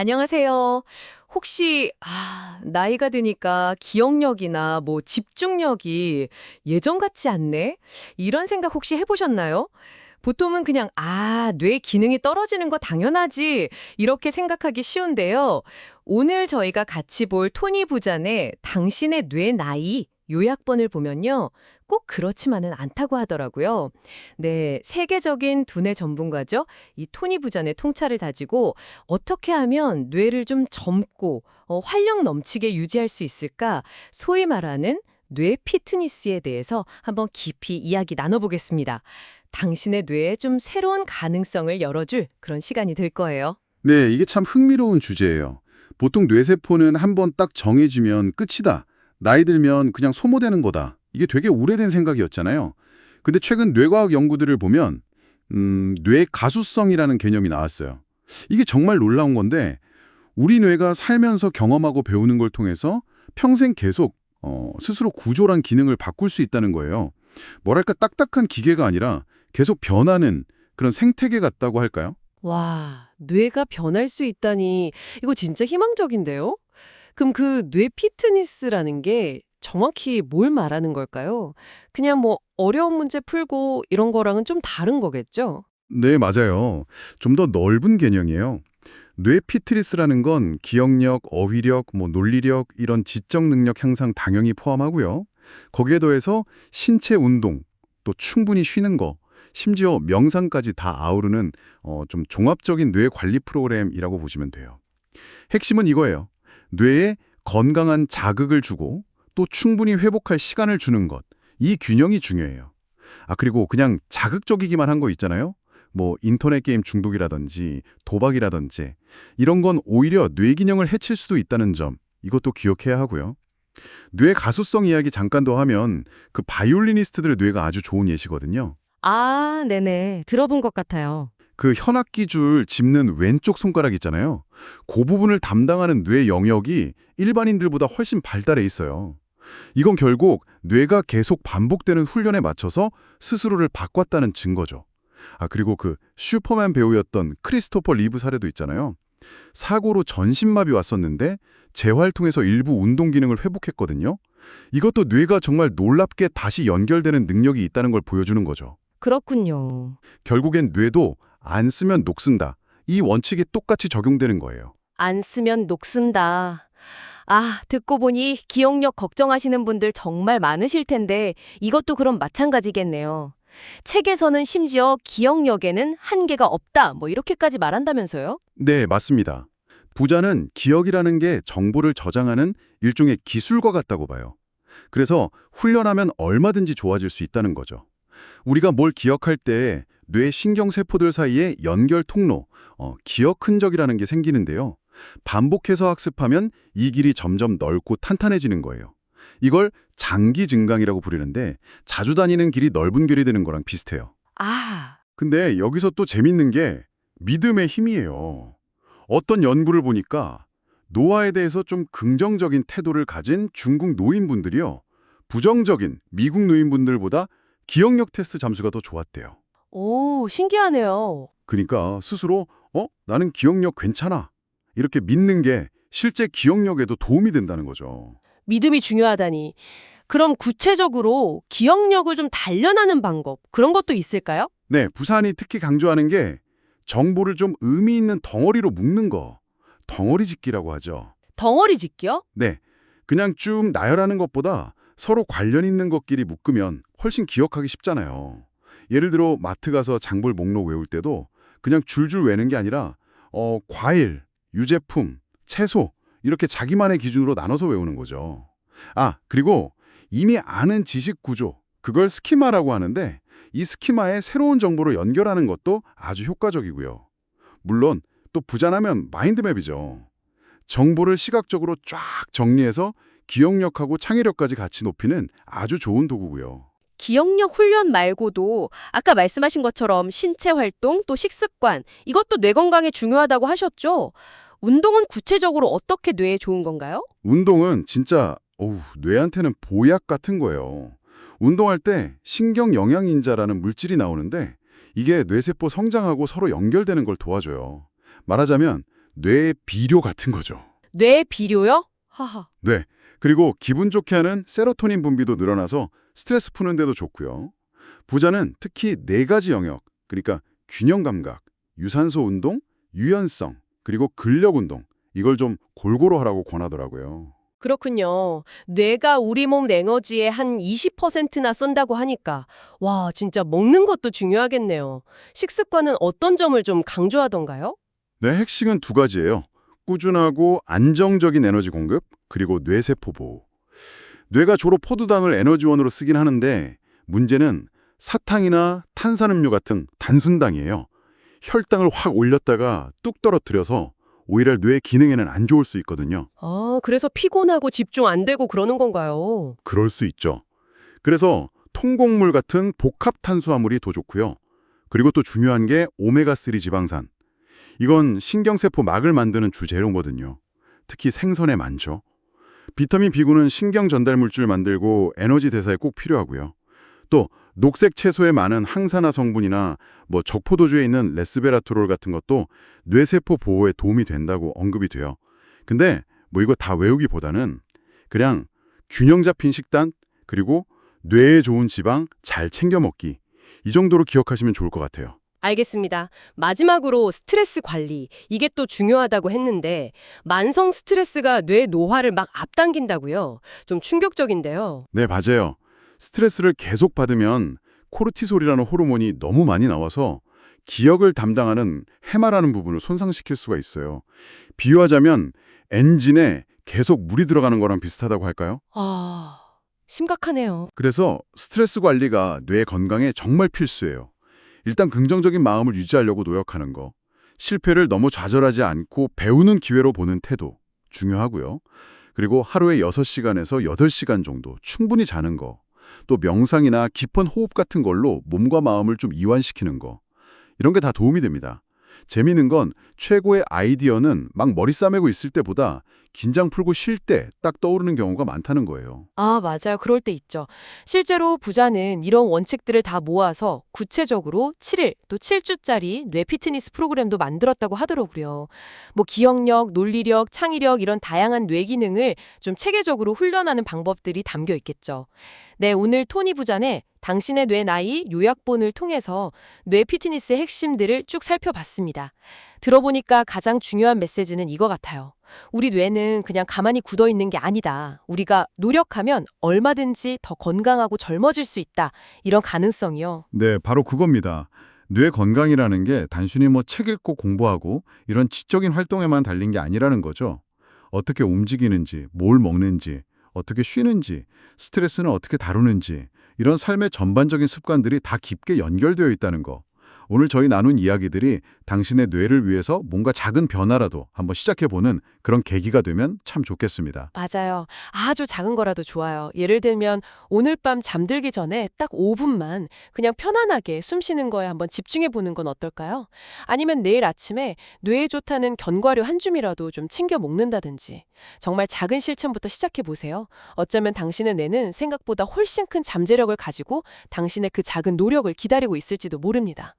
안녕하세요. 혹시 나이가 드니까 기억력이나 뭐 집중력이 예전 같지 않네? 이런 생각 혹시 해보셨나요? 보통은 그냥 뇌 기능이 떨어지는 거 당연하지 이렇게 생각하기 쉬운데요. 오늘 저희가 같이 볼 토니 부잔의 당신의 뇌 나이 요약본을 보면요. 꼭 그렇지만은 않다고 하더라고요. 네, 세계적인 두뇌 전문가죠. 이 토니 부잔의 통찰을 다지고 어떻게 하면 뇌를 좀 젊고 활력 넘치게 유지할 수 있을까? 소위 말하는 뇌 피트니스에 대해서 한번 깊이 이야기 나눠보겠습니다. 당신의 뇌에 좀 새로운 가능성을 열어줄 그런 시간이 될 거예요. 네, 이게 참 흥미로운 주제예요. 보통 뇌세포는 한번 딱 정해지면 끝이다. 나이 들면 그냥 소모되는 거다. 이게 되게 오래된 생각이었잖아요. 근데 최근 뇌과학 연구들을 보면 뇌 가수성이라는 개념이 나왔어요. 이게 정말 놀라운 건데 우리 뇌가 살면서 경험하고 배우는 걸 통해서 평생 계속 스스로 구조란 기능을 바꿀 수 있다는 거예요. 뭐랄까 딱딱한 기계가 아니라 계속 변하는 그런 생태계 같다고 할까요? 와, 뇌가 변할 수 있다니 이거 진짜 희망적인데요? 그럼 그 뇌 피트니스라는 게 정확히 뭘 말하는 걸까요? 그냥 뭐 어려운 문제 풀고 이런 거랑은 좀 다른 거겠죠? 네, 맞아요. 좀 더 넓은 개념이에요. 뇌 피트니스라는 건 기억력, 어휘력, 논리력 이런 지적 능력 향상 당연히 포함하고요. 거기에 더해서 신체 운동, 또 충분히 쉬는 거, 심지어 명상까지 다 아우르는 좀 종합적인 뇌 관리 프로그램이라고 보시면 돼요. 핵심은 이거예요. 뇌에 건강한 자극을 주고 또 충분히 회복할 시간을 주는 것. 이 균형이 중요해요. 그리고 그냥 자극적이기만 한 거 있잖아요. 뭐 인터넷 게임 중독이라든지 도박이라든지 이런 건 오히려 뇌 기능을 해칠 수도 있다는 점 이것도 기억해야 하고요. 뇌 가소성 이야기 잠깐 더 하면 그 바이올리니스트들의 뇌가 아주 좋은 예시거든요. 아, 네네. 들어본 것 같아요. 그 현악기 줄 짚는 왼쪽 손가락 있잖아요. 그 부분을 담당하는 뇌 영역이 일반인들보다 훨씬 발달해 있어요. 이건 결국 뇌가 계속 반복되는 훈련에 맞춰서 스스로를 바꿨다는 증거죠. 그리고 그 슈퍼맨 배우였던 크리스토퍼 리브 사례도 있잖아요. 사고로 전신마비 왔었는데 재활통해서 일부 운동 기능을 회복했거든요. 이것도 뇌가 정말 놀랍게 다시 연결되는 능력이 있다는 걸 보여주는 거죠. 그렇군요. 결국엔 뇌도 안 쓰면 녹슨다. 이 원칙이 똑같이 적용되는 거예요. 안 쓰면 녹슨다. 듣고 보니 기억력 걱정하시는 분들 정말 많으실 텐데 이것도 그럼 마찬가지겠네요. 책에서는 심지어 기억력에는 한계가 없다, 뭐 이렇게까지 말한다면서요? 네, 맞습니다. 부자는 기억이라는 게 정보를 저장하는 일종의 기술과 같다고 봐요. 그래서 훈련하면 얼마든지 좋아질 수 있다는 거죠. 우리가 뭘 기억할 때 뇌 신경세포들 사이에 연결 통로, 기억 흔적이라는 게 생기는데요. 반복해서 학습하면 이 길이 점점 넓고 탄탄해지는 거예요. 이걸 장기 증강이라고 부르는데 자주 다니는 길이 넓은 결이 되는 거랑 비슷해요. 아, 근데 여기서 또 재밌는 게 믿음의 힘이에요. 어떤 연구를 보니까 노화에 대해서 좀 긍정적인 태도를 가진 중국 노인분들이요. 부정적인 미국 노인분들보다 기억력 테스트 잠수가 더 좋았대요. 오, 신기하네요. 그러니까 스스로 나는 기억력 괜찮아. 이렇게 믿는 게 실제 기억력에도 도움이 된다는 거죠. 믿음이 중요하다니. 그럼 구체적으로 기억력을 좀 단련하는 방법, 그런 것도 있을까요? 네, 부산이 특히 강조하는 게 정보를 좀 의미 있는 덩어리로 묶는 거. 덩어리 짓기라고 하죠. 덩어리 짓기요? 네, 그냥 쭉 나열하는 것보다 서로 관련 있는 것끼리 묶으면 훨씬 기억하기 쉽잖아요. 예를 들어 마트 가서 장볼 목록 외울 때도 그냥 줄줄 외는 게 아니라 과일, 유제품, 채소 이렇게 자기만의 기준으로 나눠서 외우는 거죠. 그리고 이미 아는 지식 구조, 그걸 스키마라고 하는데 이 스키마에 새로운 정보로 연결하는 것도 아주 효과적이고요. 물론 또 부자나면 마인드맵이죠. 정보를 시각적으로 쫙 정리해서 기억력하고 창의력까지 같이 높이는 아주 좋은 도구고요. 기억력 훈련 말고도 아까 말씀하신 것처럼 신체 활동, 또 식습관, 이것도 뇌 건강에 중요하다고 하셨죠? 운동은 구체적으로 어떻게 뇌에 좋은 건가요? 운동은 진짜 뇌한테는 보약 같은 거예요. 운동할 때 신경 영양인자라는 물질이 나오는데 이게 뇌세포 성장하고 서로 연결되는 걸 도와줘요. 말하자면 뇌의 비료 같은 거죠. 뇌 비료요? 하하. 네. 그리고 기분 좋게 하는 세로토닌 분비도 늘어나서 스트레스 푸는 데도 좋고요. 부자는 특히 4가지 영역, 그러니까 균형 감각, 유산소 운동, 유연성, 그리고 근력 운동, 이걸 좀 골고루 하라고 권하더라고요. 그렇군요. 뇌가 우리 몸 에너지의 한 20%나 쓴다고 하니까 와, 진짜 먹는 것도 중요하겠네요. 식습관은 어떤 점을 좀 강조하던가요? 네, 핵심은 2가지예요. 꾸준하고 안정적인 에너지 공급, 그리고 뇌세포 보호. 뇌가 주로 포도당을 에너지원으로 쓰긴 하는데 문제는 사탕이나 탄산음료 같은 단순당이에요. 혈당을 확 올렸다가 뚝 떨어뜨려서 오히려 뇌 기능에는 안 좋을 수 있거든요. 아, 그래서 피곤하고 집중 안 되고 그러는 건가요? 그럴 수 있죠. 그래서 통곡물 같은 복합 탄수화물이 더 좋고요. 그리고 또 중요한 게 오메가3 지방산. 이건 신경세포 막을 만드는 주재료거든요. 특히 생선에 많죠. 비타민 B군은 신경 전달 물질 만들고 에너지 대사에 꼭 필요하고요. 또 녹색 채소에 많은 항산화 성분이나 적포도주에 있는 레스베라트롤 같은 것도 뇌세포 보호에 도움이 된다고 언급이 돼요. 근데 이거 다 외우기보다는 그냥 균형 잡힌 식단, 그리고 뇌에 좋은 지방 잘 챙겨 먹기, 이 정도로 기억하시면 좋을 것 같아요. 알겠습니다. 마지막으로 스트레스 관리. 이게 또 중요하다고 했는데 만성 스트레스가 뇌 노화를 막 앞당긴다고요. 좀 충격적인데요. 네, 맞아요. 스트레스를 계속 받으면 코르티솔이라는 호르몬이 너무 많이 나와서 기억을 담당하는 해마라는 부분을 손상시킬 수가 있어요. 비유하자면 엔진에 계속 물이 들어가는 거랑 비슷하다고 할까요? 아, 심각하네요. 그래서 스트레스 관리가 뇌 건강에 정말 필수예요. 일단 긍정적인 마음을 유지하려고 노력하는 거, 실패를 너무 좌절하지 않고 배우는 기회로 보는 태도 중요하고요. 그리고 하루에 6시간에서 8시간 정도 충분히 자는 거, 또 명상이나 깊은 호흡 같은 걸로 몸과 마음을 좀 이완시키는 거, 이런 게 다 도움이 됩니다. 재미있는 건 최고의 아이디어는 막 머리 싸매고 있을 때보다 긴장 풀고 쉴 때 딱 떠오르는 경우가 많다는 거예요. 아, 맞아요. 그럴 때 있죠. 실제로 부자는 이런 원칙들을 다 모아서 구체적으로 7일 또 7주짜리 뇌 피트니스 프로그램도 만들었다고 하더라고요. 기억력, 논리력, 창의력 이런 다양한 뇌 기능을 좀 체계적으로 훈련하는 방법들이 담겨 있겠죠. 네, 오늘 토니 부자네 당신의 뇌 나이 요약본을 통해서 뇌 피트니스의 핵심들을 쭉 살펴봤습니다. 들어보니까 가장 중요한 메시지는 이거 같아요. 우리 뇌는 그냥 가만히 굳어 있는 게 아니다. 우리가 노력하면 얼마든지 더 건강하고 젊어질 수 있다. 이런 가능성이요. 네, 바로 그겁니다. 뇌 건강이라는 게 단순히 책 읽고 공부하고 이런 지적인 활동에만 달린 게 아니라는 거죠. 어떻게 움직이는지, 뭘 먹는지, 어떻게 쉬는지, 스트레스는 어떻게 다루는지, 이런 삶의 전반적인 습관들이 다 깊게 연결되어 있다는 거. 오늘 저희 나눈 이야기들이 당신의 뇌를 위해서 뭔가 작은 변화라도 한번 시작해보는 그런 계기가 되면 참 좋겠습니다. 맞아요. 아주 작은 거라도 좋아요. 예를 들면 오늘 밤 잠들기 전에 딱 5분만 그냥 편안하게 숨 쉬는 거에 한번 집중해 보는 건 어떨까요? 아니면 내일 아침에 뇌에 좋다는 견과류 한 줌이라도 좀 챙겨 먹는다든지. 정말 작은 실천부터 시작해 보세요. 어쩌면 당신의 뇌는 생각보다 훨씬 큰 잠재력을 가지고 당신의 그 작은 노력을 기다리고 있을지도 모릅니다.